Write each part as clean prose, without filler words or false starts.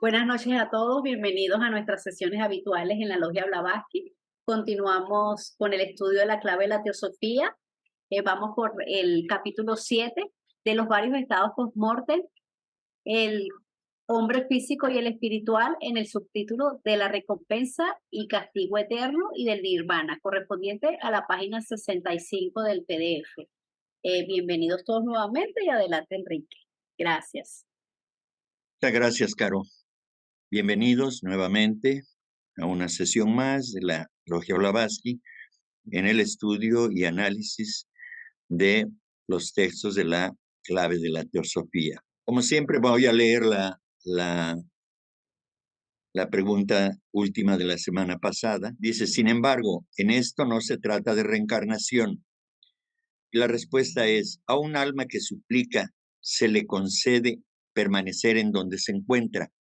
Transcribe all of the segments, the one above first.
Buenas noches a todos, bienvenidos a nuestras sesiones habituales en la Logia Blavatsky. Continuamos con el estudio de la clave de la teosofía. Vamos por el capítulo 7 de los varios estados post-mortem, el hombre físico y el espiritual, en el subtítulo de la recompensa y castigo eterno y del nirvana, correspondiente a la página 65 del PDF. Bienvenidos todos nuevamente y adelante, Enrique. Gracias. Muchas gracias, Caro. Bienvenidos nuevamente a una sesión más de la Logia Blavatsky en el estudio y análisis de los textos de la clave de la teosofía. Como siempre, voy a leer la pregunta última de la semana pasada. Dice, sin embargo, en esto no se trata de reencarnación. Y la respuesta es, a un alma que suplica se le concede permanecer en donde se encuentra.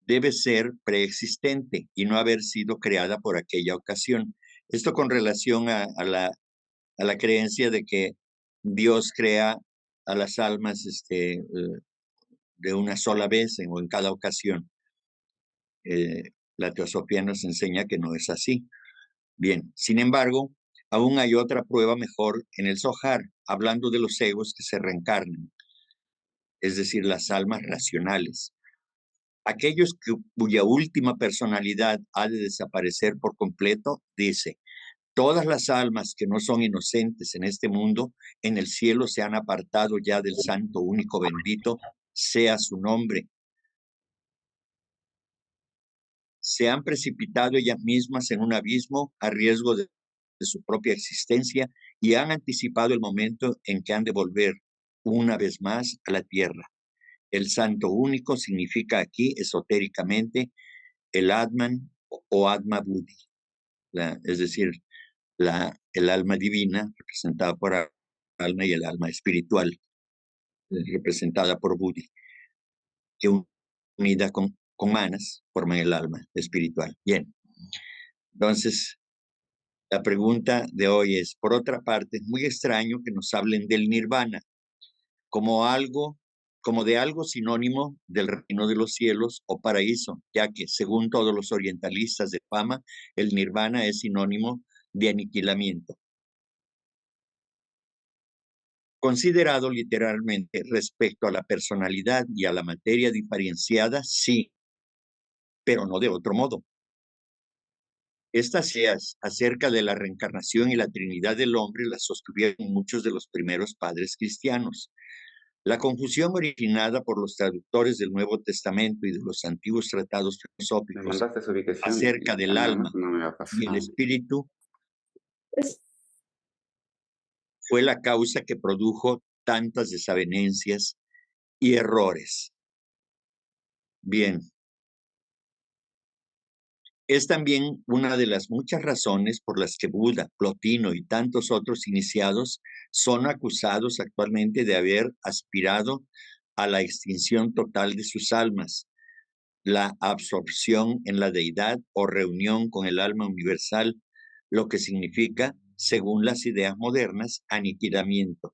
Debe ser preexistente y no haber sido creada por aquella ocasión. Esto con relación a la creencia de que Dios crea a las almas de una sola vez o en cada ocasión. La teosofía nos enseña que no es así. Bien, sin embargo, aún hay otra prueba mejor en el Zohar, hablando de los egos que se reencarnan, es decir, las almas racionales. Aquellos cuya última personalidad ha de desaparecer por completo, dice, todas las almas que no son inocentes en este mundo, en el cielo se han apartado ya del Santo Único Bendito, sea su nombre. Se han precipitado ellas mismas en un abismo a riesgo de su propia existencia y han anticipado el momento en que han de volver una vez más a la tierra. El Santo Único significa aquí esotéricamente el Atman o Atma Buddhi, es decir, el alma divina representada por alma y el alma espiritual representada por Buddhi, que unida con manas forman el alma espiritual. Bien, entonces la pregunta de hoy es, por otra parte, es muy extraño que nos hablen del nirvana como de algo sinónimo del reino de los cielos o paraíso, ya que, según todos los orientalistas de fama, el nirvana es sinónimo de aniquilamiento. Considerado literalmente respecto a la personalidad y a la materia diferenciada, sí, pero no de otro modo. Estas ideas acerca de la reencarnación y la Trinidad del hombre las sostuvieron muchos de los primeros padres cristianos. La confusión originada por los traductores del Nuevo Testamento y de los antiguos tratados Me filosóficos mandaste su ubicación acerca y del alma no me ha y el pasado. espíritu fue la causa que produjo tantas desavenencias y errores. Bien, es también una de las muchas razones por las que Buda, Plotino y tantos otros iniciados son acusados actualmente de haber aspirado a la extinción total de sus almas, la absorción en la deidad o reunión con el alma universal, lo que significa, según las ideas modernas, aniquilamiento.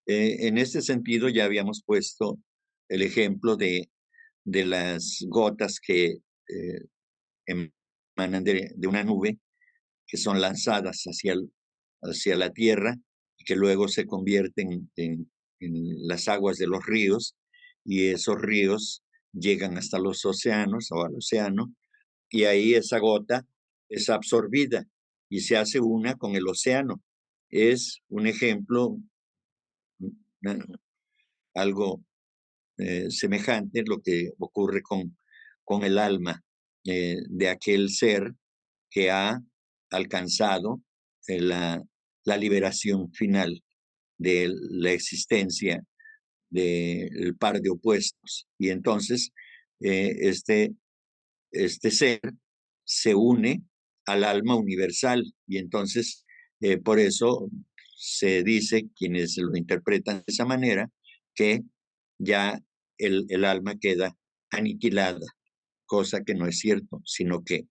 En este sentido, ya habíamos puesto el ejemplo de las gotas que emanan de una nube, que son lanzadas hacia la tierra y que luego se convierten en las aguas de los ríos, y esos ríos llegan hasta los océanos o al océano, y ahí esa gota es absorbida y se hace una con el océano. Es un ejemplo, algo semejante lo que ocurre con el alma de aquel ser que ha alcanzado la liberación final de la existencia del par de opuestos. Y entonces este ser se une al alma universal, y entonces por eso se dice, quienes lo interpretan de esa manera, que ya el alma queda aniquilada, cosa que no es cierto, sino que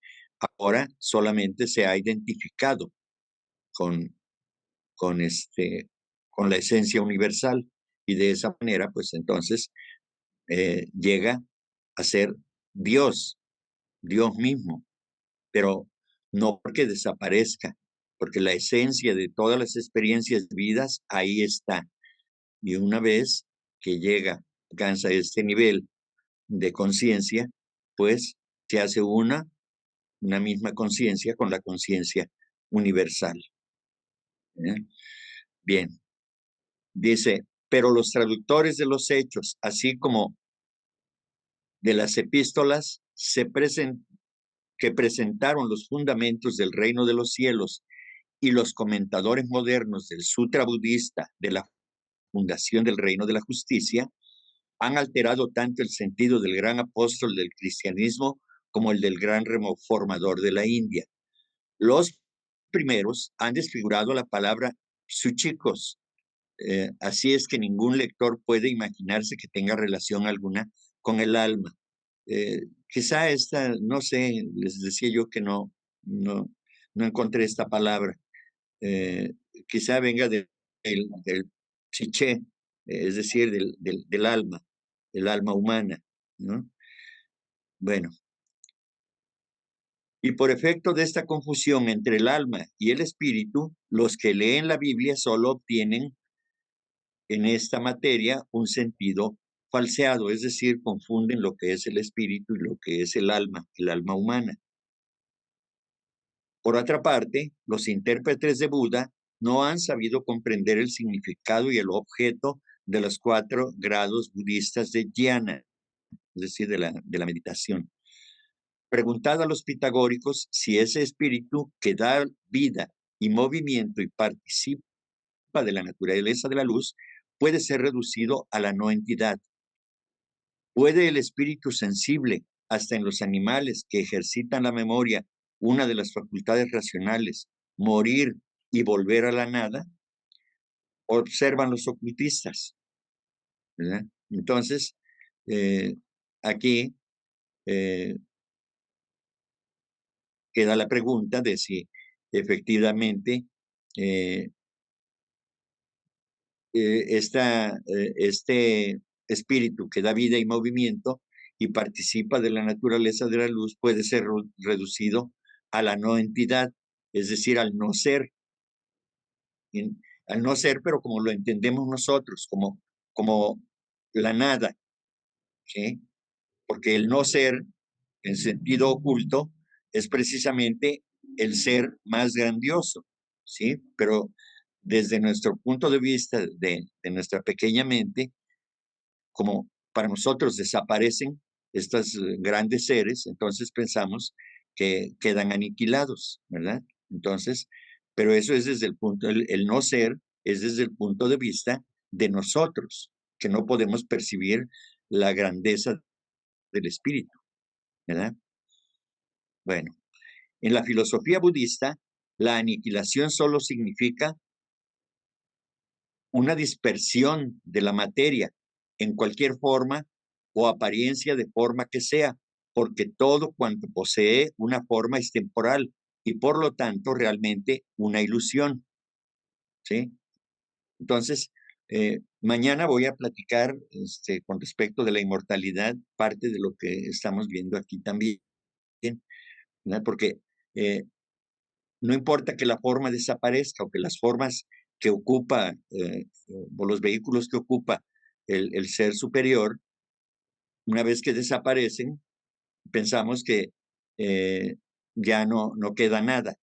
ahora solamente se ha identificado con, con, con la esencia universal, y de esa manera, pues entonces llega a ser Dios, Dios mismo, pero no porque desaparezca, porque la esencia de todas las experiencias vidas ahí está. Y una vez que alcanza este nivel de conciencia, pues se hace una misma conciencia con la conciencia universal. ¿Eh? Bien, dice, pero los traductores de los hechos, así como de las epístolas, que presentaron los fundamentos del reino de los cielos y los comentadores modernos del sutra budista de la fundación del reino de la justicia, han alterado tanto el sentido del gran apóstol del cristianismo como el del gran reformador de la India. Los primeros han desfigurado la palabra psuchikos, así es que ningún lector puede imaginarse que tenga relación alguna con el alma. Quizá esta, no sé, les decía yo que no, no encontré esta palabra. Eh, Quizá venga del psiché, es decir, del alma, el alma humana, ¿no? Bueno, y por efecto de esta confusión entre el alma y el espíritu, los que leen la Biblia solo obtienen en esta materia un sentido falseado, es decir, confunden lo que es el espíritu y lo que es el alma humana. Por otra parte, los intérpretes de Buda no han sabido comprender el significado y el objeto de los 4 grados budistas de jnana, es decir, de la meditación. Preguntad a los pitagóricos si ese espíritu que da vida y movimiento y participa de la naturaleza de la luz puede ser reducido a la no entidad. ¿Puede el espíritu sensible, hasta en los animales que ejercitan la memoria, una de las facultades racionales, morir y volver a la nada? Observan los ocultistas, ¿verdad? Entonces, aquí eh, queda la pregunta de si efectivamente eh, este espíritu que da vida y movimiento y participa de la naturaleza de la luz puede ser reducido a la no entidad, es decir, al no ser, al no ser, pero como lo entendemos nosotros, como la nada, ¿sí? Porque el no ser, en sentido oculto, es precisamente el ser más grandioso, ¿sí? Pero desde nuestro punto de vista, de nuestra pequeña mente, como para nosotros desaparecen estos grandes seres, entonces pensamos que quedan aniquilados, ¿verdad? Entonces, pero eso es desde el punto, el no ser es desde el punto de vista de nosotros, que no podemos percibir la grandeza del espíritu, ¿verdad? Bueno, en la filosofía budista, la aniquilación solo significa una dispersión de la materia en cualquier forma o apariencia de forma que sea, porque todo cuanto posee una forma es temporal y por lo tanto realmente una ilusión, ¿sí? Entonces, mañana voy a platicar con respecto de la inmortalidad, parte de lo que estamos viendo aquí también, ¿verdad? Porque eh, no importa que la forma desaparezca o que las formas que ocupa o los vehículos que ocupa el ser superior, una vez que desaparecen, pensamos que ya no queda nada.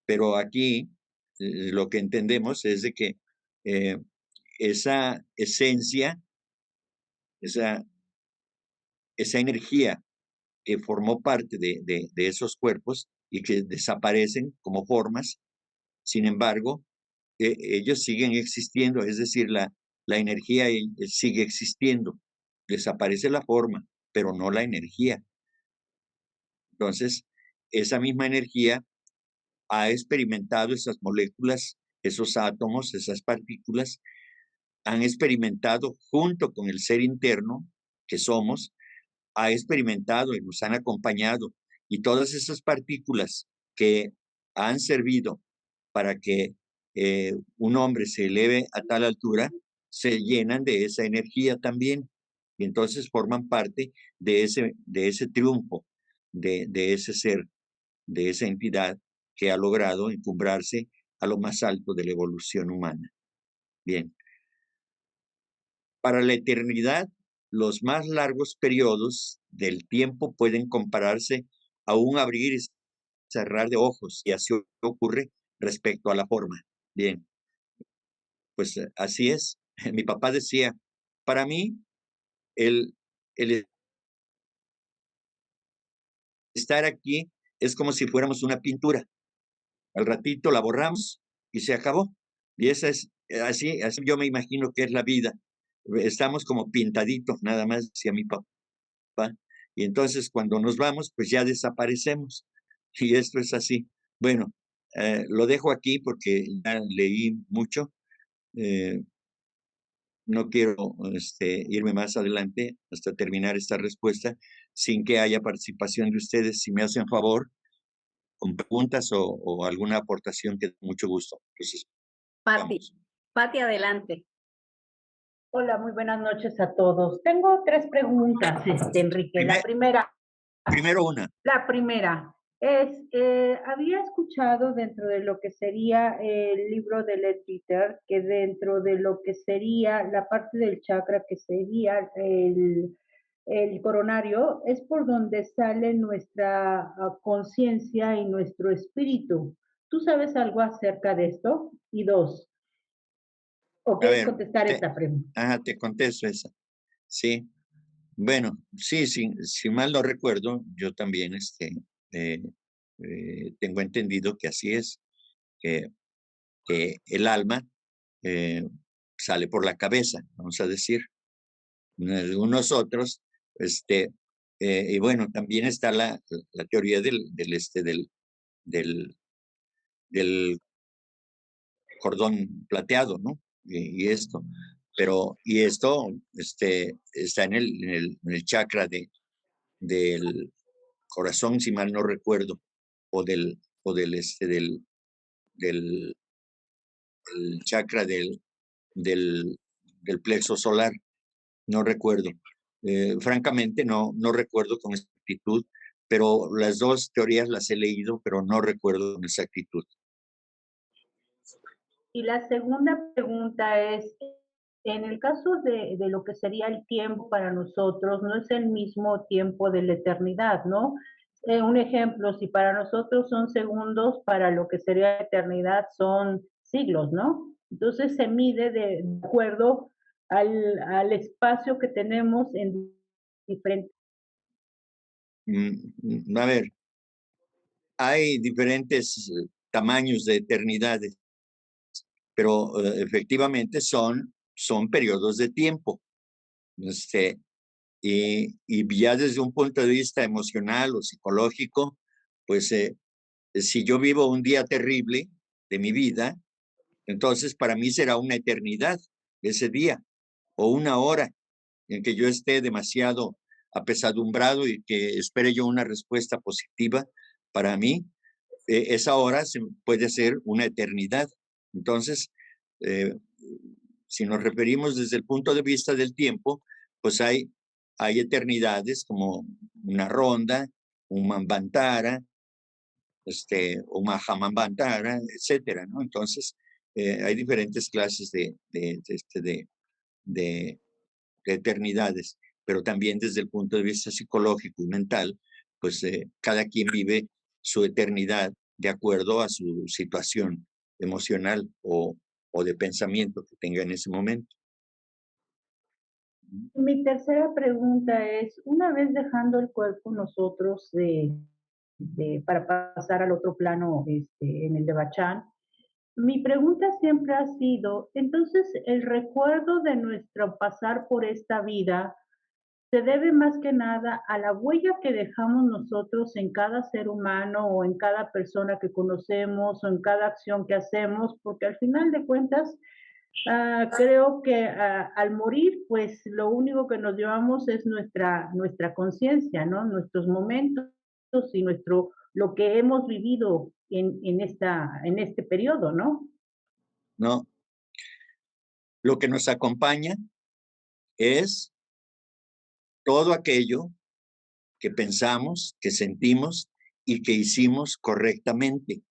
Pero aquí lo que entendemos es de que eh, esa esencia, esa, esa energía que formó parte de esos cuerpos y que desaparecen como formas, sin embargo, ellos siguen existiendo, es decir, la energía sigue existiendo. Desaparece la forma, pero no la energía. Entonces, esa misma energía ha experimentado esas moléculas, esos átomos, esas partículas, han experimentado junto con el ser interno que somos, ha experimentado y nos han acompañado. Y todas esas partículas que han servido para que un hombre se eleve a tal altura, se llenan de esa energía también. y entonces forman parte de ese triunfo, de ese ser, de esa entidad que ha logrado encumbrarse a lo más alto de la evolución humana. Bien, para la eternidad, los más largos periodos del tiempo pueden compararse a un abrir y cerrar de ojos, y así ocurre respecto a la forma. Bien, pues así es. Mi papá decía, para mí, el, el estar aquí es como si fuéramos una pintura. Al ratito la borramos y se acabó. Y esa es, así yo me imagino que es la vida. Estamos como pintaditos, nada más, decía mi papá. Y entonces cuando nos vamos, pues ya desaparecemos. Y esto es así. Bueno, lo dejo aquí porque ya leí mucho. Eh, no quiero irme más adelante hasta terminar esta respuesta sin que haya participación de ustedes. Si me hacen favor, con preguntas o alguna aportación que con mucho gusto. Entonces, Patti, vamos. Patti, adelante. Hola, muy buenas noches a todos. Tengo tres preguntas, Enrique. Primer- primero una. La primera es, había escuchado dentro de lo que sería el libro de Led Peter, que dentro de lo que sería la parte del chakra, que sería el coronario, es por donde sale nuestra conciencia y nuestro espíritu. ¿Tú sabes algo acerca de esto? Y dos, ¿o A quieres ver, contestar esta pregunta? te contesto esa. Sí. Bueno, sí, si mal no recuerdo, yo también eh, tengo entendido que así es, que, que el alma eh, sale por la cabeza, vamos a decir. Unos otros, y bueno, también está la teoría del, del cordón plateado, ¿no? Y esto, y esto está en el chakra del corazón, si mal no recuerdo, o del el chakra del, del plexo solar, no recuerdo. Francamente, no recuerdo con exactitud, pero las dos teorías las he leído, pero no recuerdo con exactitud. Y la segunda pregunta es, en el caso de lo que sería el tiempo para nosotros, no es el mismo tiempo de la eternidad, ¿no? Un ejemplo, si para nosotros son segundos, para lo que sería la eternidad son siglos, ¿no? Entonces se mide de acuerdo al espacio que tenemos en diferentes. A ver, hay diferentes tamaños de eternidades, pero efectivamente son periodos de tiempo. Este, y ya desde un punto de vista emocional o psicológico, pues si yo vivo un día terrible de mi vida, entonces para mí será una eternidad ese día o una hora en que yo esté demasiado apesadumbrado y que espere yo una respuesta positiva para mí, esa hora puede ser una eternidad. Entonces, eh, si nos referimos desde el punto de vista del tiempo, pues hay eternidades como una ronda, un manvantara, un mahammanvantara, etcétera, ¿no? Entonces, hay diferentes clases de, de eternidades, pero también desde el punto de vista psicológico y mental, pues cada quien vive su eternidad de acuerdo a su situación emocional o de pensamiento que tenga en ese momento. Mi tercera pregunta es, una vez dejando el cuerpo nosotros para pasar al otro plano, en el de Bachán, mi pregunta siempre ha sido, entonces, el recuerdo de nuestro pasar por esta vida se debe más que nada a la huella que dejamos nosotros en cada ser humano o en cada persona que conocemos o en cada acción que hacemos, porque al final de cuentas, creo que al morir, pues lo único que nos llevamos es nuestra conciencia, ¿no? Nuestros momentos y lo que hemos vivido en este periodo, ¿no? ¿No? Lo que nos acompaña es todo aquello que pensamos, que sentimos y que hicimos correctamente,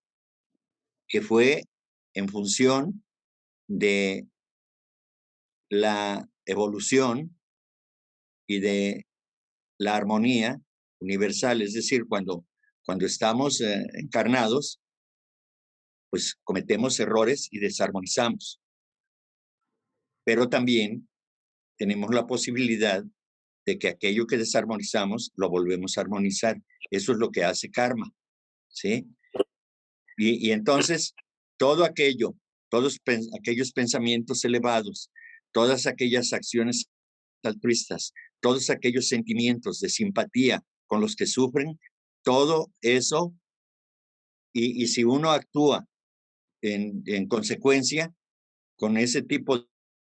que fue en función de la evolución y de la armonía universal. Es decir, cuando estamos encarnados, pues cometemos errores y desarmonizamos, pero también tenemos la posibilidad de que aquello que desarmonizamos lo volvemos a armonizar. Eso es lo que hace karma, ¿sí? Y entonces, todo aquello, aquellos pensamientos elevados, todas aquellas acciones altruistas, todos aquellos sentimientos de simpatía con los que sufren, todo eso, y si uno actúa en consecuencia con ese tipo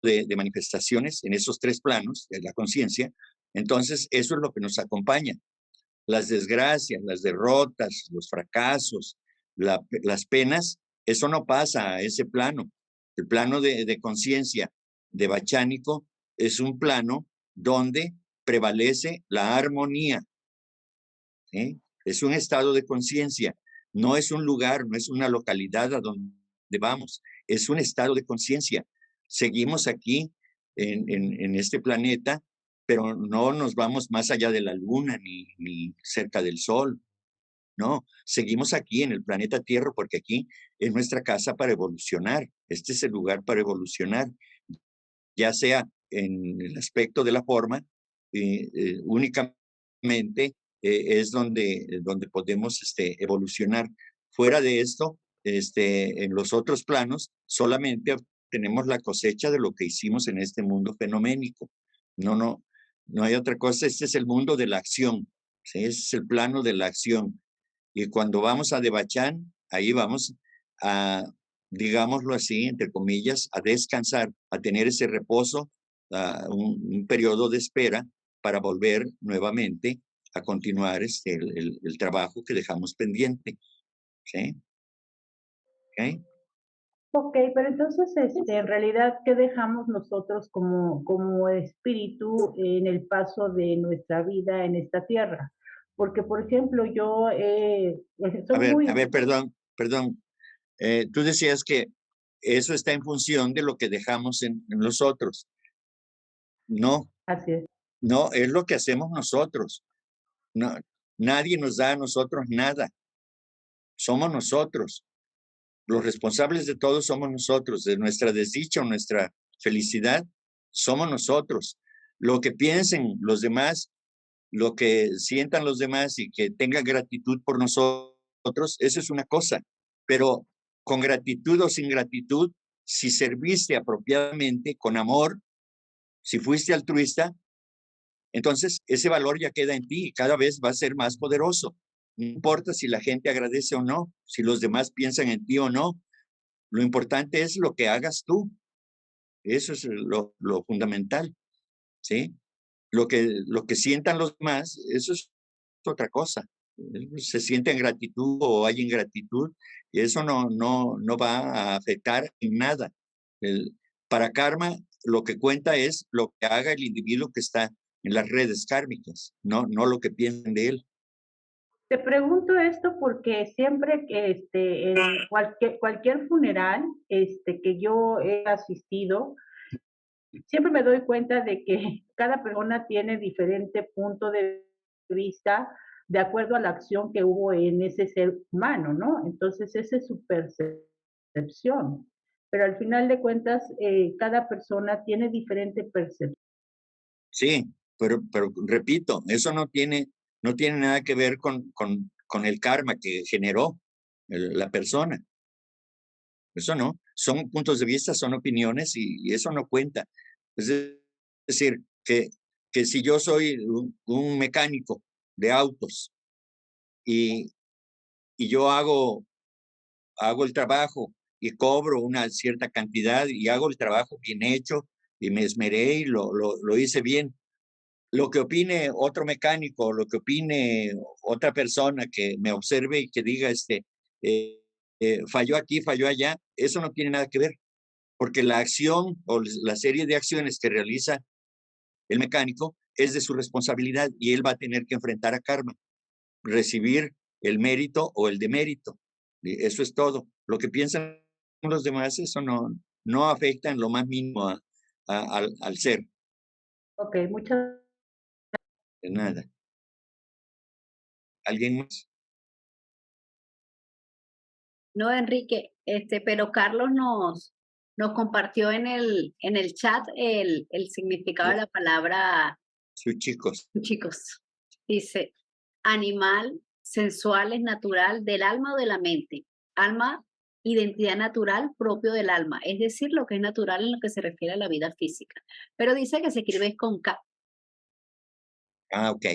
de manifestaciones en esos tres planos de la conciencia, entonces eso es lo que nos acompaña. Las desgracias, las derrotas, los fracasos, las penas, eso no pasa a ese plano. El plano de conciencia de Bachánico es un plano donde prevalece la armonía. ¿Sí? Es un estado de conciencia, no es un lugar, no es una localidad a donde vamos, es un estado de conciencia. Seguimos aquí en este planeta, pero no nos vamos más allá de la luna ni cerca del sol. No, seguimos aquí en el planeta Tierra porque aquí es nuestra casa para evolucionar. Este es el lugar para evolucionar, ya sea en el aspecto de la forma, únicamente es donde podemos evolucionar. Fuera de esto, en los otros planos, solamente tenemos la cosecha de lo que hicimos en este mundo fenoménico. No hay otra cosa. Este es el mundo de la acción. ¿Sí? Ese es el plano de la acción. Y cuando vamos a Devachan, ahí vamos a, digámoslo así, entre comillas, a descansar, a tener ese reposo, un periodo de espera para volver nuevamente a continuar el trabajo que dejamos pendiente. ¿Sí? ¿Okay? Ok, pero entonces, en realidad, ¿qué dejamos nosotros como espíritu en el paso de nuestra vida en esta tierra? Porque, por ejemplo, yo soy A muy... ver, perdón. Tú decías que eso está en función de lo que dejamos en los otros. No, Así es. no, es lo que hacemos nosotros. No, nadie nos da a nosotros nada. Somos nosotros. Los responsables de todo somos nosotros, de nuestra desdicha o nuestra felicidad, somos nosotros. Lo que piensen los demás, lo que sientan los demás y que tengan gratitud por nosotros, eso es una cosa. Pero con gratitud o sin gratitud, si serviste apropiadamente, con amor, si fuiste altruista, entonces ese valor ya queda en ti y cada vez va a ser más poderoso. No importa si la gente agradece o no, si los demás piensan en ti o no, lo importante es lo que hagas tú. Eso es lo fundamental, ¿sí? Lo que sientan los demás, eso es otra cosa. Se sienten gratitud o hay ingratitud y eso no va a afectar en nada. Para karma, lo que cuenta es lo que haga el individuo que está en las redes kármicas, no lo que piensen de él. Te pregunto esto porque siempre que en cualquier funeral que yo he asistido, siempre me doy cuenta de que cada persona tiene diferente punto de vista de acuerdo a la acción que hubo en ese ser humano, ¿no? Entonces, esa es su percepción. Pero al final de cuentas, cada persona tiene diferente percepción. Sí, pero repito, eso no tiene nada que ver con el karma que generó la persona. Eso no, son puntos de vista, son opiniones y eso no cuenta. Es decir, que si yo soy un mecánico de autos y, y yo hago el trabajo y cobro una cierta cantidad y hago el trabajo bien hecho y me esmeré y lo hice bien, lo que opine otro mecánico, lo que opine otra persona que me observe y que diga, falló aquí, falló allá, eso no tiene nada que ver, porque la acción o la serie de acciones que realiza el mecánico es de su responsabilidad y él va a tener que enfrentar a karma, recibir el mérito o el demérito. Y eso es todo. Lo que piensan los demás, eso no afecta en lo más mínimo al ser, Ok, muchas de nada. ¿Alguien más? No, Enrique, pero Carlos nos compartió en el chat el significado de la palabra Sus chicos. chicos. Dice, animal, sensual, es natural del alma o de la mente. Alma, identidad natural propio del alma, es decir, lo que es natural en lo que se refiere a la vida física. Pero dice que se escribe con K. Ah, ok,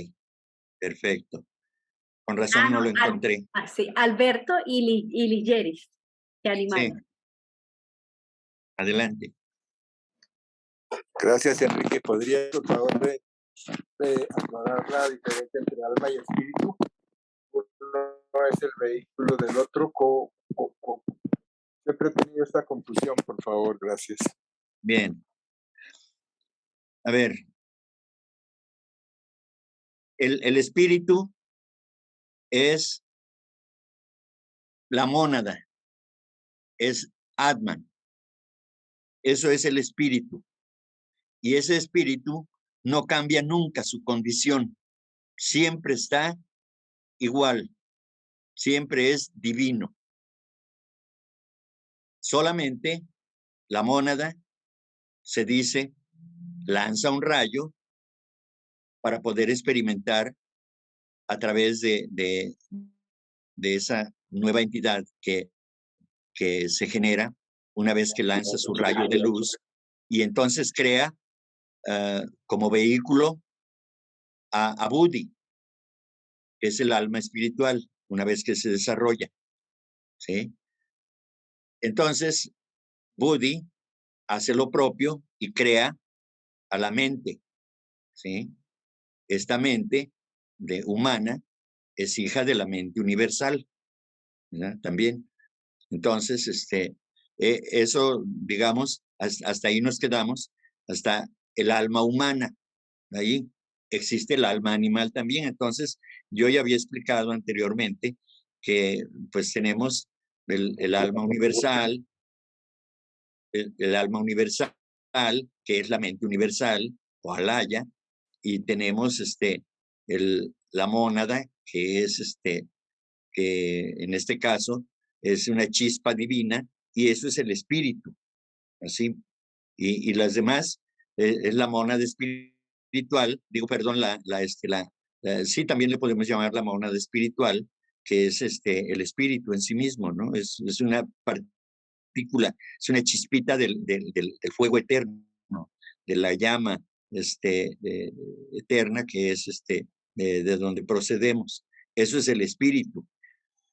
perfecto. Con razón no No, lo encontré. sí, Alberto y Ligeris, que Sí, animal. adelante. Gracias, Enrique. ¿Podría, por favor, aclarar la diferencia entre alma y espíritu? Uno es el vehículo del otro. Siempre he tenido esta confusión, por favor. Gracias. Bien. A ver, el espíritu es la mónada, es Atman. Eso es el espíritu. Y ese espíritu no cambia nunca su condición. Siempre está igual. Siempre es divino. Solamente la mónada, se dice, lanza un rayo para poder experimentar a través de esa nueva entidad que se genera una vez que lanza su rayo de luz y entonces crea como vehículo a Buddhi, que es el alma espiritual, una vez que se desarrolla, ¿sí? Entonces, Buddhi hace lo propio y crea a la mente, ¿sí? Esta mente humana es hija de la mente universal, ¿verdad? También. Entonces, eso, digamos, hasta ahí nos quedamos, hasta el alma humana. Ahí existe el alma animal también. Entonces, yo ya había explicado anteriormente que pues tenemos el alma universal, el alma universal, que es la mente universal, o alaya, y tenemos la mónada, que es que en este caso es una chispa divina, y eso es el espíritu, así. Y las demás es la mónada espiritual, digo, perdón, sí, también le podemos llamar la mónada espiritual, que es el espíritu en sí mismo, ¿no? Es una partícula, es una chispita del fuego eterno, ¿no? De la llama eterna que es de donde procedemos. Eso es el espíritu.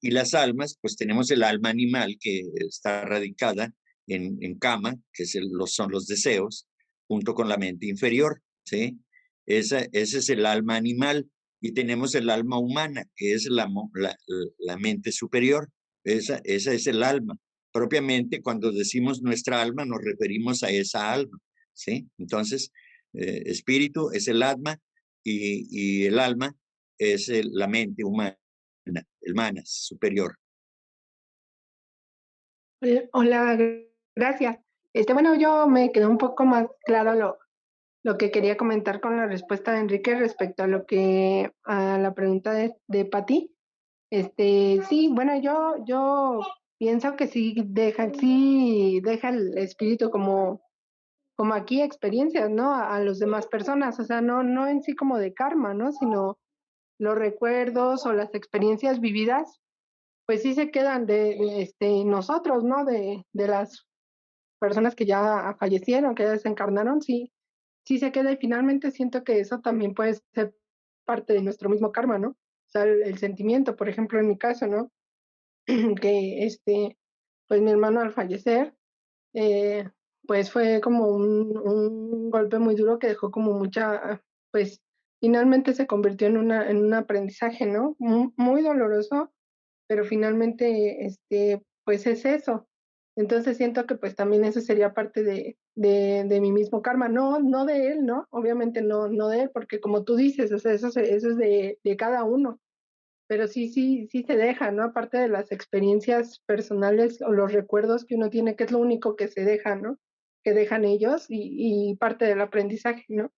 Y las almas, pues tenemos el alma animal que está radicada en Kama, que son los deseos, junto con la mente inferior, ¿sí? Ese es el alma animal. Y tenemos el alma humana, que es la mente superior. Esa es el alma. Propiamente, cuando decimos nuestra alma, nos referimos a esa alma, ¿sí? Entonces, espíritu es el alma y el alma es la mente humana, el manas superior. Hola, gracias. Bueno, yo me quedó un poco más claro lo que quería comentar con la respuesta de Enrique respecto a a la pregunta de Pati. Sí, bueno, yo pienso que sí deja el espíritu como aquí experiencias, ¿no? A los demás personas, o sea, no en sí como de karma, ¿no? Sino los recuerdos o las experiencias vividas, pues sí se quedan de nosotros, ¿no? De las personas que ya fallecieron, que ya desencarnaron, sí se queda y finalmente siento que eso también puede ser parte de nuestro mismo karma, ¿no? O sea, el sentimiento, por ejemplo, en mi caso, ¿no? Que pues mi hermano al fallecer, eh, pues fue como un golpe muy duro que dejó como pues finalmente se convirtió en un aprendizaje, ¿no? Muy doloroso, pero finalmente, pues es eso. Entonces siento que pues también eso sería parte de mi mismo karma, no de él, ¿no? Obviamente no de él, porque como tú dices, o sea, eso es de cada uno, pero sí se deja, ¿no? Aparte de las experiencias personales o los recuerdos que uno tiene, que es lo único que se deja, ¿no? Que dejan ellos y parte del aprendizaje, ¿no?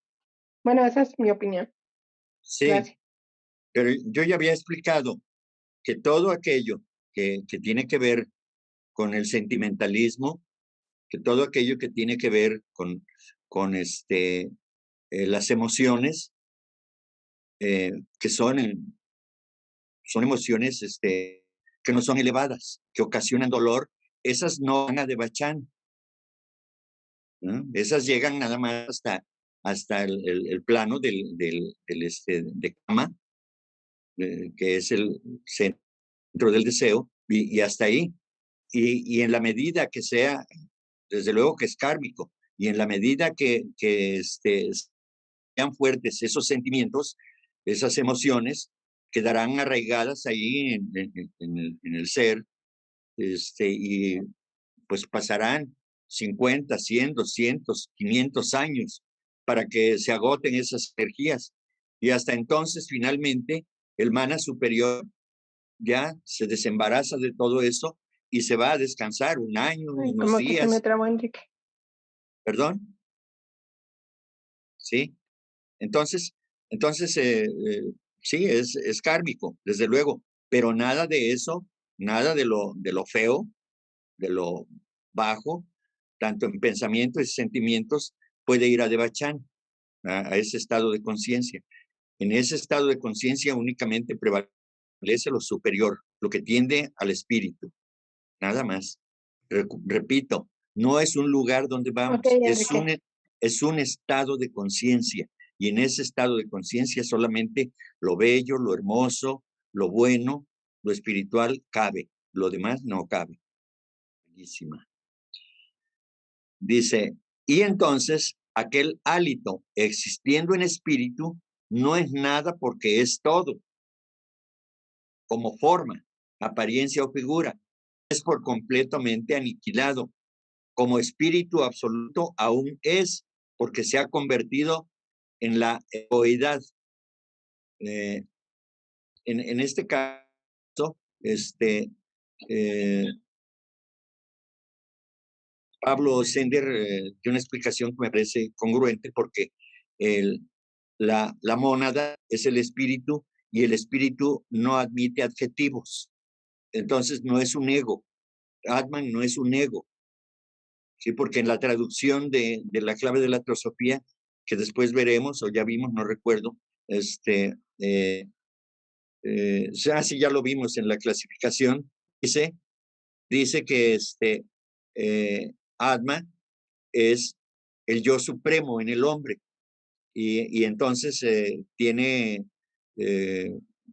Bueno, esa es mi opinión. Sí, Gracias. pero yo ya había explicado que todo aquello que tiene que ver con el sentimentalismo, que todo aquello que tiene que ver con las emociones, que son emociones que no son elevadas, que ocasionan dolor, esas no van a Devachan, ¿no? Esas llegan nada más hasta el plano de Kama, que es el centro del deseo, y hasta ahí. Y en la medida que sea, desde luego que es kármico, y en la medida que sean fuertes esos sentimientos, esas emociones, quedarán arraigadas ahí en el ser, y pues pasarán 50, 100, 200, 500 años para que se agoten esas energías. Y hasta entonces, finalmente, el mana superior ya se desembaraza de todo eso y se va a descansar un año, Ay, unos como que se me días. trabó, Enrique. ¿Perdón? Sí. Entonces, sí, es kármico, desde luego, pero nada de eso, nada de lo feo, de lo bajo, tanto en pensamientos y sentimientos, puede ir a Devachan, a ese estado de conciencia. En ese estado de conciencia únicamente prevalece lo superior, lo que tiende al espíritu, nada más. Repito, no es un lugar donde Ok, vamos, Enrique. es un estado de conciencia. Y en ese estado de conciencia solamente lo bello, lo hermoso, lo bueno, lo espiritual cabe. Lo demás no cabe. Bellísima. Dice, y entonces aquel hálito existiendo en espíritu no es nada porque es todo, como forma, apariencia o figura. Es por completamente aniquilado. Como espíritu absoluto aún es, porque se ha convertido en la egoidad. Eh, en este caso, eh, Pablo Sender dio una explicación que me parece congruente porque la mónada es el espíritu y el espíritu no admite adjetivos. Entonces no es un ego. Atman no es un ego. ¿Sí? Porque en la traducción de la clave de la teosofía, que después veremos o ya vimos, no recuerdo, ya lo vimos en la clasificación, dice que Atma es el yo supremo en el hombre y entonces tiene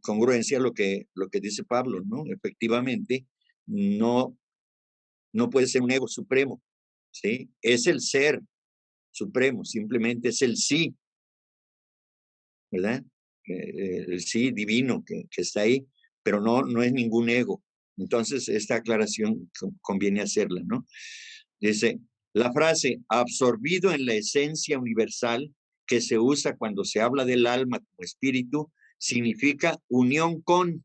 congruencia lo que dice Pablo, ¿no? Efectivamente, no, no puede ser un ego supremo, ¿sí? Es el ser supremo, simplemente es el sí, ¿verdad? El sí divino que está ahí, pero no es ningún ego. Entonces, esta aclaración conviene hacerla, ¿no? Dice, la frase absorbido en la esencia universal que se usa cuando se habla del alma como espíritu significa unión con,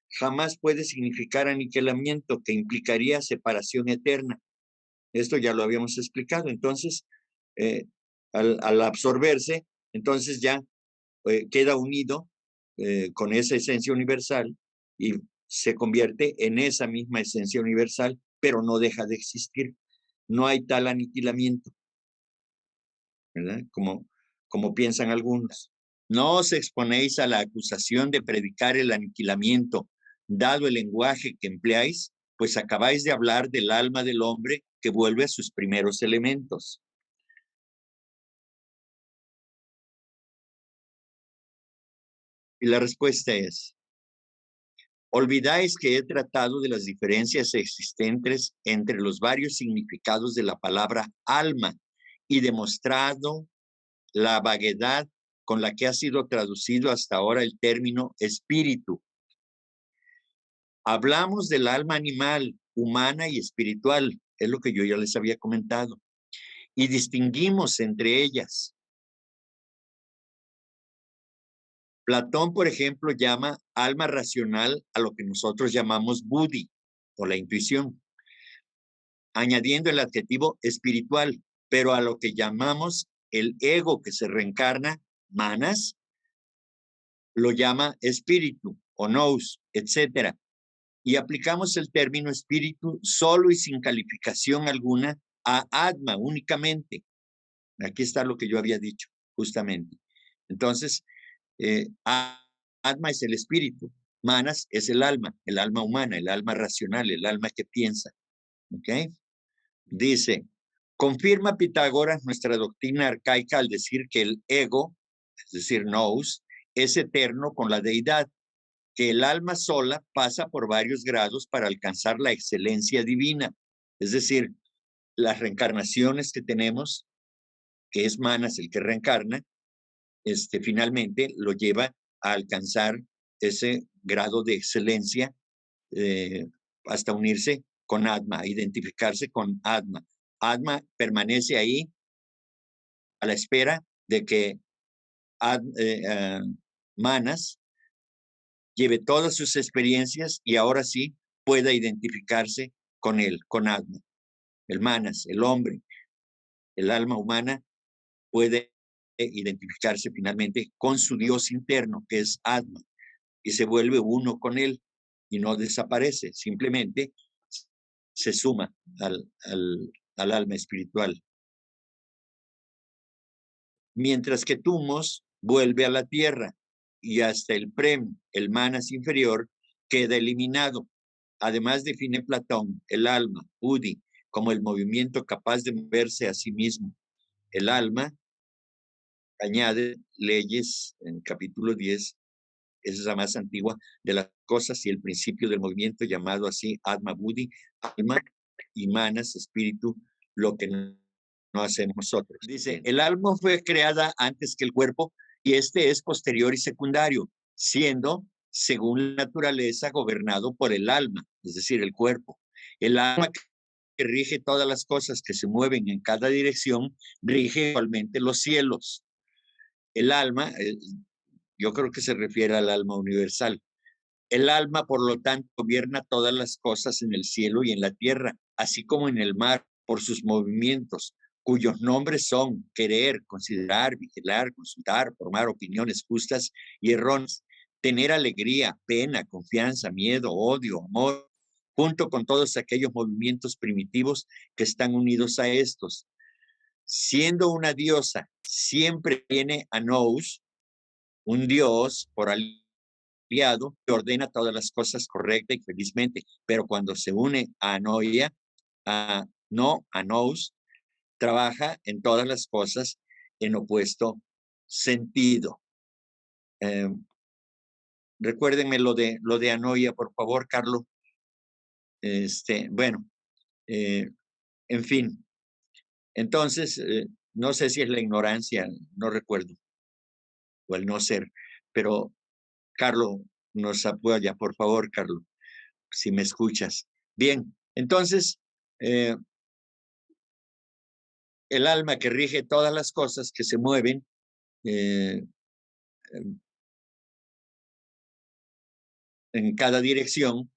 jamás puede significar aniquilamiento que implicaría separación eterna. Esto ya lo habíamos explicado. Entonces, al absorberse, entonces ya queda unido con esa esencia universal y se convierte en esa misma esencia universal, pero no deja de existir. No hay tal aniquilamiento, ¿verdad? Como piensan algunos. No os exponéis a la acusación de predicar el aniquilamiento, dado el lenguaje que empleáis, pues acabáis de hablar del alma del hombre que vuelve a sus primeros elementos. Y la respuesta es, olvidáis que he tratado de las diferencias existentes entre los varios significados de la palabra alma y demostrado la vaguedad con la que ha sido traducido hasta ahora el término espíritu. Hablamos del alma animal, humana y espiritual, es lo que yo ya les había comentado. y distinguimos entre ellas. Platón, por ejemplo, llama alma racional a lo que nosotros llamamos buddhi, o la intuición, añadiendo el adjetivo espiritual, pero a lo que llamamos el ego que se reencarna, manas, lo llama espíritu o nous, etc. Y aplicamos el término espíritu solo y sin calificación alguna a Atma únicamente. Aquí está lo que yo había dicho, justamente. Entonces, Atma es el espíritu, Manas es el alma humana, el alma racional, el alma que piensa. ¿Ok? Dice, confirma Pitágoras nuestra doctrina arcaica al decir que el ego, es decir, nous, es eterno con la deidad, que el alma sola pasa por varios grados para alcanzar la excelencia divina. Es decir, las reencarnaciones que tenemos, que es Manas el que reencarna, finalmente lo lleva a alcanzar ese grado de excelencia hasta unirse con Atma, identificarse con Atma. Atma permanece ahí a la espera de que Manas lleve todas sus experiencias y ahora sí pueda identificarse con él, con Atma. El Manas, el hombre, el alma humana puede identificarse finalmente con su Dios interno, que es Atma, y se vuelve uno con él y no desaparece, simplemente se suma al alma espiritual. Mientras que Tumos vuelve a la tierra y hasta el Prem, el Manas inferior, queda eliminado. Además define Platón el alma, buddhi, como el movimiento capaz de moverse a sí mismo. El alma, añade leyes en capítulo 10, esa es la más antigua de las cosas y el principio del movimiento llamado así Atma Buddhi, alma y Manas, espíritu, lo que no hacemos nosotros. Dice, el alma fue creada antes que el cuerpo y este es posterior y secundario, siendo, según la naturaleza, gobernado por el alma, es decir, el cuerpo. El alma que rige todas las cosas que se mueven en cada dirección, rige igualmente los cielos. El alma, yo creo que se refiere al alma universal. El alma, por lo tanto, gobierna todas las cosas en el cielo y en la tierra, así como en el mar, por sus movimientos, cuyos nombres son querer, considerar, vigilar, consultar, formar opiniones justas y erróneas, tener alegría, pena, confianza, miedo, odio, amor, junto con todos aquellos movimientos primitivos que están unidos a estos. Siendo una diosa, siempre viene a nous, un dios por aliado, que ordena todas las cosas correcta y felizmente, pero cuando se une a Anoia, a nous, trabaja en todas las cosas en opuesto sentido. Recuérdenme lo de Anoia, por favor, Carlos. Bueno, en fin. Entonces, no sé si es la ignorancia, no recuerdo, o el no ser, pero Carlos nos apoya, por favor, Carlos, si me escuchas. Bien, entonces, el alma que rige todas las cosas que se mueven, en cada dirección,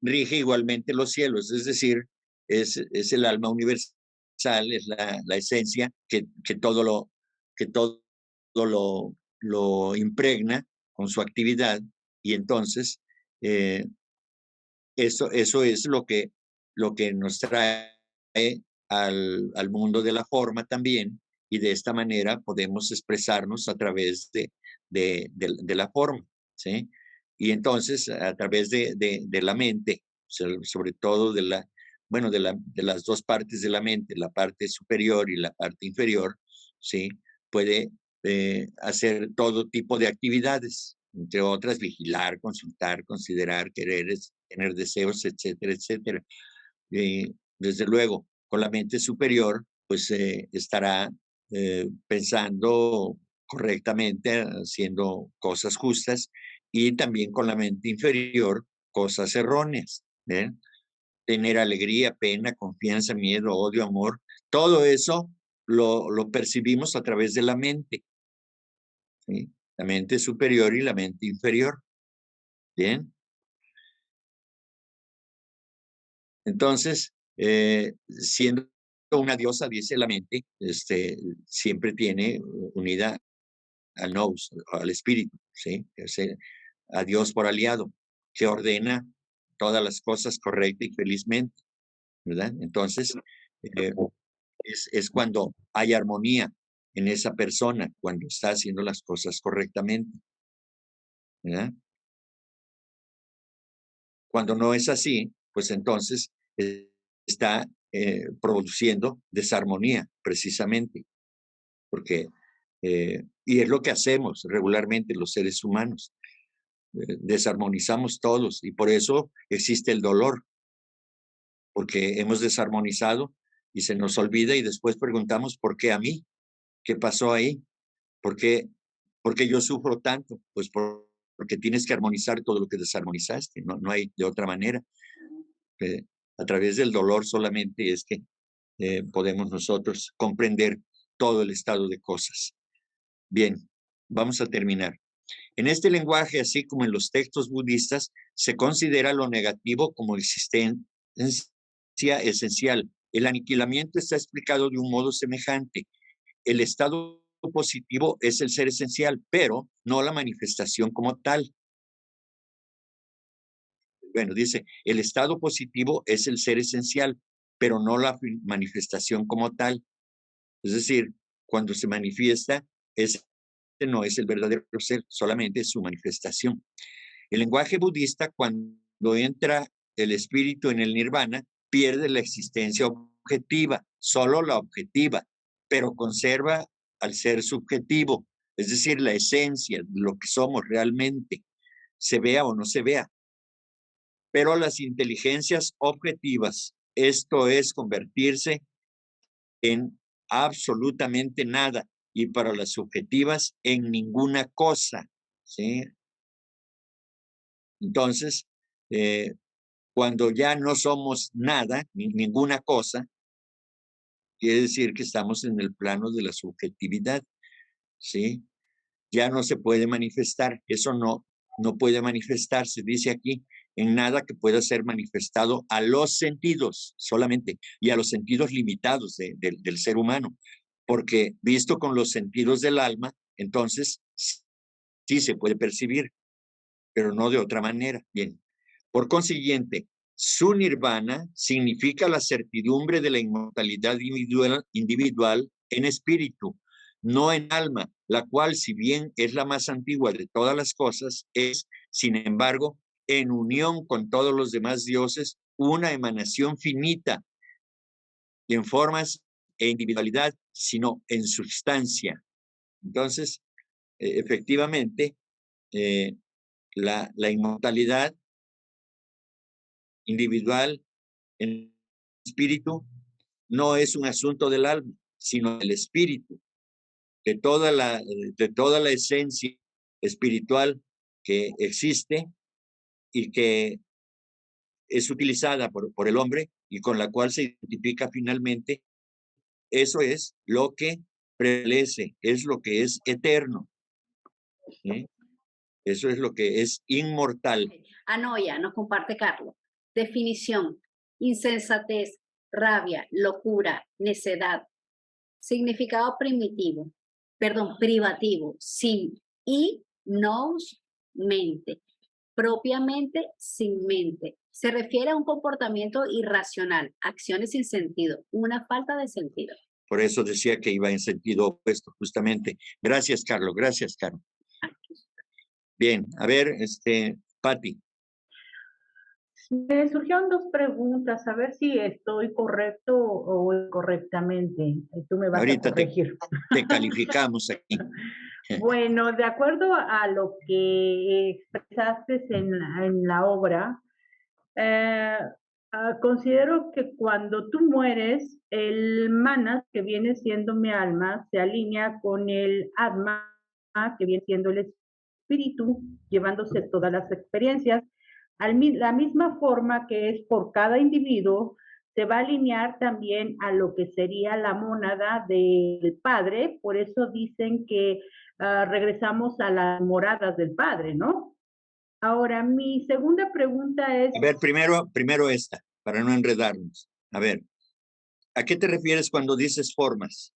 rige igualmente los cielos, es decir, es el alma universal, es la esencia que todo lo impregna con su actividad, y entonces eso es lo que nos trae al mundo de la forma también, y de esta manera podemos expresarnos a través de la forma, ¿sí? Y entonces a través de la mente, sobre todo de las dos partes de la mente, la parte superior y la parte inferior, ¿sí? Puede hacer todo tipo de actividades, entre otras vigilar, consultar, considerar, querer, tener deseos, etcétera, etcétera. Desde luego, con la mente superior, pues estará pensando correctamente, haciendo cosas justas, y también con la mente inferior, cosas erróneas. Tener alegría, pena, confianza, miedo, odio, amor, Todo eso lo percibimos a través de la mente, ¿sí? La mente superior y la mente inferior. Bien. Entonces, siendo una diosa, dice la mente, siempre tiene unida al nous, al espíritu, ¿sí? A Dios por aliado, que ordena todas las cosas correcta y felizmente, ¿verdad? Entonces, es cuando hay armonía en esa persona, cuando está haciendo las cosas correctamente, ¿verdad? Cuando no es así, pues entonces está produciendo desarmonía, precisamente, porque, y es lo que hacemos regularmente los seres humanos, desarmonizamos todos y por eso existe el dolor, porque hemos desarmonizado y se nos olvida y después preguntamos, ¿por qué a mí? ¿Qué pasó ahí? ¿Por qué yo sufro tanto? Pues porque tienes que armonizar todo lo que desarmonizaste, no hay de otra manera. A través del dolor solamente es que podemos nosotros comprender todo el estado de cosas. Bien, vamos a terminar. En este lenguaje, así como en los textos budistas, se considera lo negativo como existencia esencial. El aniquilamiento está explicado de un modo semejante. El estado positivo es el ser esencial, pero no la manifestación como tal. Bueno, dice, el estado positivo es el ser esencial, pero no la manifestación como tal. Es decir, cuando se manifiesta, ese no es el verdadero ser, solamente es su manifestación. El lenguaje budista, cuando entra el espíritu en el nirvana, pierde la existencia objetiva, solo la objetiva, pero conserva al ser subjetivo, es decir, la esencia, lo que somos realmente, se vea o no se vea. Pero las inteligencias objetivas, esto es convertirse en absolutamente nada y para las subjetivas en ninguna cosa, ¿sí? Entonces, cuando ya no somos nada, ninguna cosa, quiere decir que estamos en el plano de la subjetividad, ¿sí? Ya no se puede manifestar, eso no puede manifestarse, dice aquí, en nada que pueda ser manifestado a los sentidos solamente y a los sentidos limitados del ser humano, porque visto con los sentidos del alma, entonces sí se puede percibir, pero no de otra manera. Bien, por consiguiente, su nirvana significa la certidumbre de la inmortalidad individual en espíritu, no en alma, la cual, si bien es la más antigua de todas las cosas, es, sin embargo, en unión con todos los demás dioses, una emanación finita, y en formas e individualidad, sino en sustancia. Entonces, efectivamente, la inmortalidad individual en espíritu no es un asunto del alma, sino del espíritu, de toda la esencia espiritual que existe y que es utilizada por el hombre y con la cual se identifica finalmente. Eso es lo que prevalece, es lo que es eterno, ¿sí? Eso es lo que es inmortal. Anoia, nos comparte Carlos. Definición: insensatez, rabia, locura, necedad. Significado privativo, sin y nous, mente. Propiamente sin mente. Se refiere a un comportamiento irracional, acciones sin sentido, una falta de sentido. Por eso decía que iba en sentido opuesto, justamente. Gracias, Carlos. Gracias, Carlos. Bien, a ver, Patti. Me surgieron dos preguntas, a ver si estoy correcto o incorrectamente. Tú me vas Ahorita a corregir. te calificamos aquí. Bueno, de acuerdo a lo que expresaste en la obra, considero que cuando tú mueres, el manas, que viene siendo mi alma, se alinea con el atma, que viene siendo el espíritu, llevándose todas las experiencias, la misma forma que es por cada individuo se va a alinear también a lo que sería la mónada del Padre, por eso dicen que regresamos a las moradas del Padre, ¿no? Ahora, mi segunda pregunta es... A ver, primero esta, para no enredarnos. A ver, ¿a qué te refieres cuando dices formas?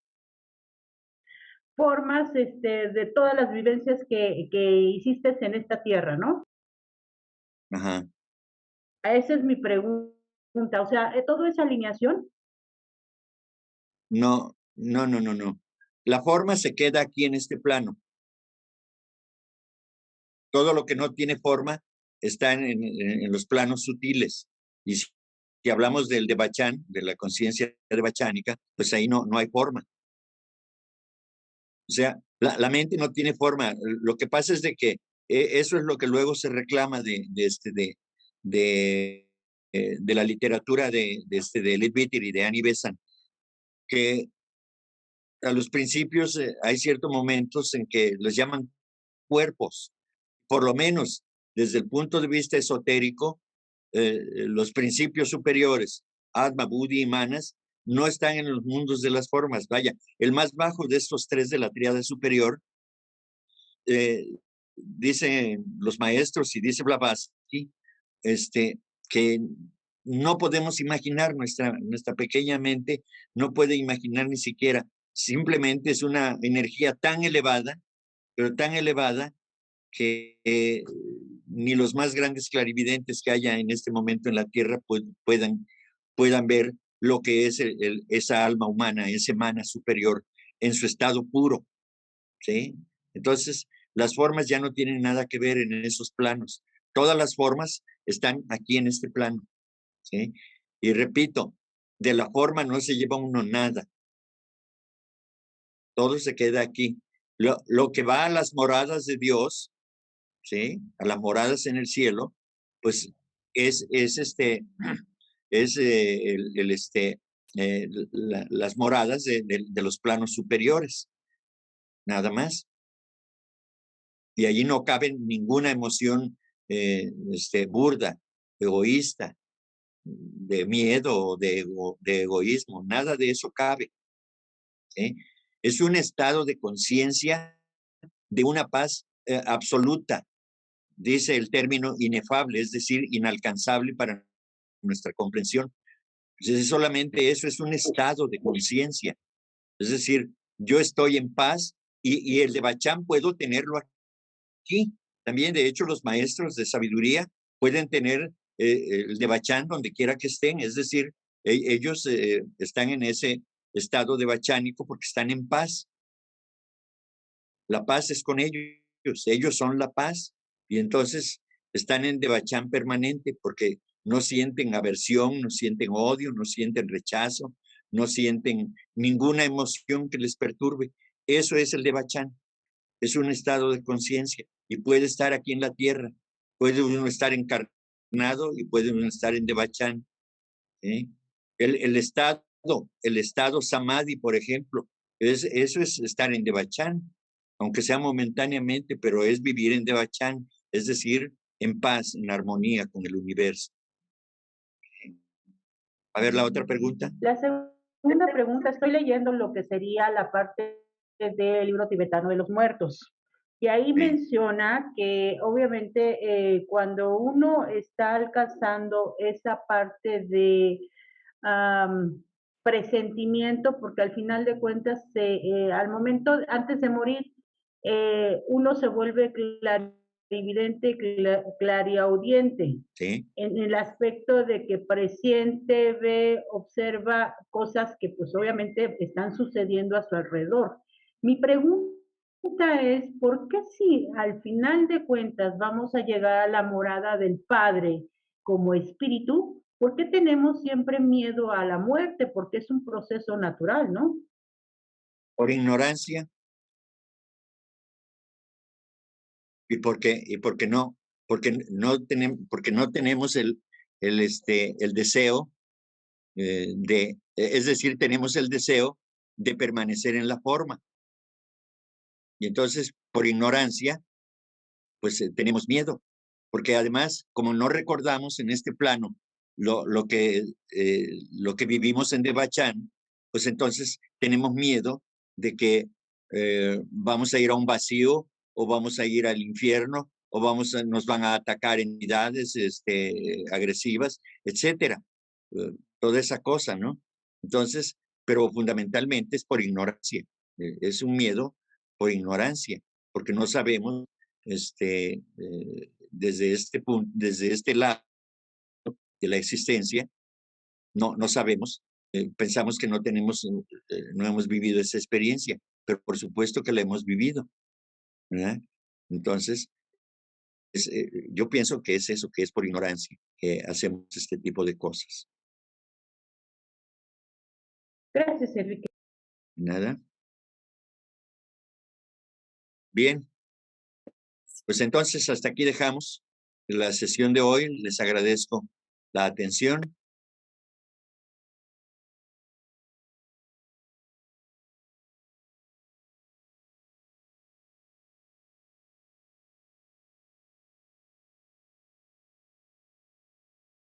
Formas de todas las vivencias que hiciste en esta tierra, ¿no? Ajá. Esa es mi pregunta. O sea, ¿todo es alineación? No, no, no, no, no. La forma se queda aquí en este plano. Todo lo que no tiene forma está en los planos sutiles. Y si hablamos del de Bachán, de la conciencia de bachánica, pues ahí no hay forma. O sea, la mente no tiene forma. Lo que pasa es de que eso es lo que luego se reclama de la literatura de Edith Bitter y de Annie Besant, que a los principios hay ciertos momentos en que los llaman cuerpos, por lo menos desde el punto de vista esotérico, los principios superiores, Atma, Buddhi y Manas, no están en los mundos de las formas. Vaya, el más bajo de estos tres de la tríada superior, dicen los maestros y dice Blavatsky, que no podemos imaginar, nuestra pequeña mente no puede imaginar ni siquiera, simplemente es una energía tan elevada, pero tan elevada que ni los más grandes clarividentes que haya en este momento en la Tierra puedan ver lo que es esa alma humana, ese mana superior en su estado puro, ¿sí? Entonces, las formas ya no tienen nada que ver en esos planos. Todas las formas están aquí en este plano, ¿sí? Y repito, de la forma no se lleva uno nada. Todo se queda aquí. Lo que va a las moradas de Dios, ¿sí? A las moradas en el cielo, pues es las moradas de los planos superiores, nada más. Y allí no cabe ninguna emoción burda, egoísta, de miedo o de egoísmo, nada de eso cabe, ¿sí? Es un estado de conciencia de una paz absoluta, dice el término inefable, es decir, inalcanzable para nuestra comprensión. Entonces, solamente eso es un estado de conciencia. Es decir, yo estoy en paz y el de Bachán puedo tenerlo aquí. También, de hecho, los maestros de sabiduría pueden tener el de Bachán donde quiera que estén. Es decir, ellos están en ese estado de bachánico porque están en paz. La paz es con ellos son la paz. Y entonces están en Devachán permanente porque no sienten aversión, no sienten odio, no sienten rechazo, no sienten ninguna emoción que les perturbe. Eso es el Devachán. Es un estado de conciencia y puede estar aquí en la tierra. Puede uno estar encarnado y puede uno estar en Devachán. ¿Sí? El estado Samadhi, por ejemplo, eso es estar en Devachán, aunque sea momentáneamente, pero es vivir en Devachán, es decir, en paz, en armonía con el universo. A ver, la otra pregunta. La segunda pregunta, estoy leyendo lo que sería la parte del libro tibetano de los muertos. Y ahí menciona que obviamente cuando uno está alcanzando esa parte de presentimiento, porque al final de cuentas, al momento, antes de morir, uno se vuelve clarividente, clariaudiente. Sí. En el aspecto de que presiente, ve, observa cosas que pues obviamente están sucediendo a su alrededor. Mi pregunta es, ¿por qué si al final de cuentas vamos a llegar a la morada del Padre como espíritu, por qué tenemos siempre miedo a la muerte? Porque es un proceso natural, ¿no? Por ignorancia. ¿Y por qué? Porque no tenemos el deseo es decir, tenemos el deseo de permanecer en la forma. Y entonces, por ignorancia, pues tenemos miedo, porque además, como no recordamos en este plano lo que vivimos en Devachan, pues entonces tenemos miedo de que vamos a ir a un vacío o vamos a ir al infierno o nos van a atacar entidades agresivas, etcétera. Toda esa cosa, ¿no? Entonces, pero fundamentalmente es por ignorancia. Es un miedo por ignorancia, porque no sabemos desde este punto, desde este lado de la existencia, no sabemos, pensamos que no hemos vivido esa experiencia, pero por supuesto que la hemos vivido, ¿verdad? Entonces, yo pienso que es eso, que es por ignorancia que hacemos este tipo de cosas. Gracias, Enrique. Nada. Bien. Pues entonces hasta aquí dejamos la sesión de hoy. Les agradezco la atención